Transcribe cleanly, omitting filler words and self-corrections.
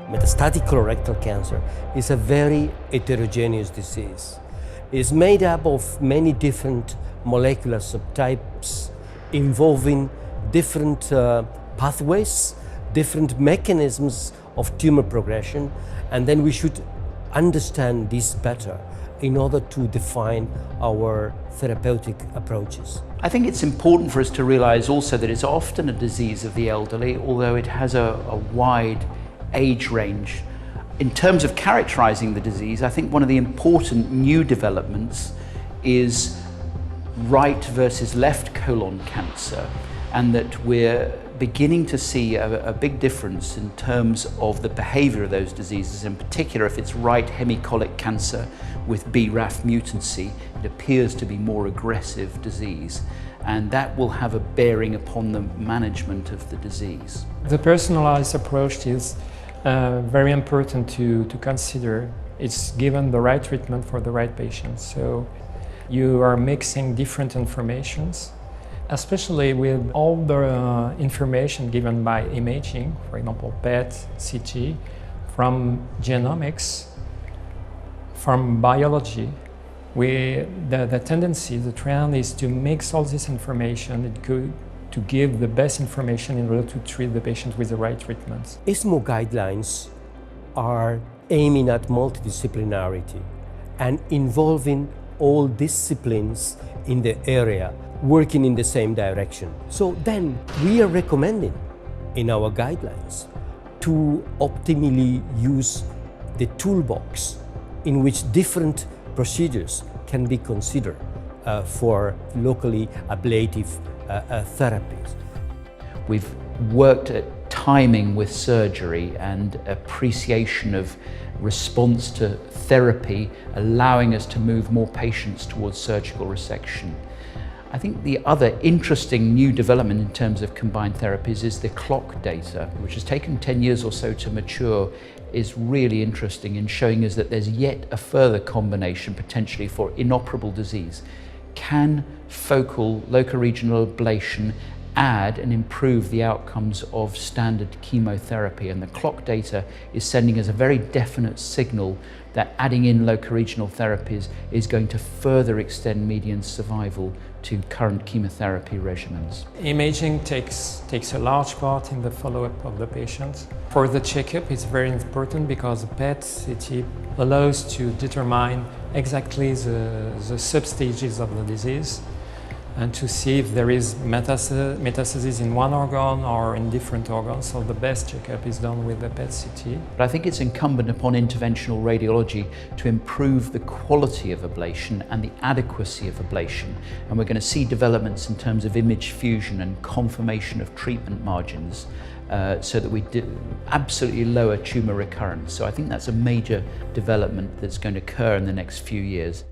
Metastatic colorectal cancer is a very heterogeneous disease. It's made up of many different molecular subtypes involving different pathways, different mechanisms of tumor progression, and then we should understand this better in order to define our therapeutic approaches. I think it's important for us to realize also that it's often a disease of the elderly, although it has a wide age range. In terms of characterizing the disease, I think one of the important new developments is right versus left colon cancer, and that we're beginning to see a big difference in terms of the behavior of those diseases. In particular, if it's right hemicolic cancer with BRAF mutancy, it appears to be more aggressive disease, and that will have a bearing upon the management of the disease. The personalized approach is very important to consider. It's given the right treatment for the right patient. So you are mixing different informations, especially with all the information given by imaging, for example, PET, CT, from genomics, from biology. The tendency, the trend is to mix all this information to give the best information in order to treat the patient with the right treatments. ESMO guidelines are aiming at multidisciplinarity and involving all disciplines in the area working in the same direction. So then we are recommending in our guidelines to optimally use the toolbox in which different procedures can be considered for locally ablative therapies. We've worked at timing with surgery and appreciation of response to therapy, allowing us to move more patients towards surgical resection. I think the other interesting new development in terms of combined therapies is the clock data, which has taken 10 years or so to mature, is really interesting in showing us that there's yet a further combination potentially for inoperable disease. Can focal locoregional ablation add and improve the outcomes of standard chemotherapy? And the clock data is sending us a very definite signal that adding in locoregional therapies is going to further extend median survival to current chemotherapy regimens. Imaging takes a large part in the follow-up of the patient. For the checkup, it's very important because PET-CT allows to determine exactly the substages of the disease and to see if there is metastases in one organ or in different organs. So the best checkup is done with the PET-CT. But I think it's incumbent upon interventional radiology to improve the quality of ablation and the adequacy of ablation. And we're going to see developments in terms of image fusion and confirmation of treatment margins so that we absolutely lower tumor recurrence. So I think that's a major development that's going to occur in the next few years.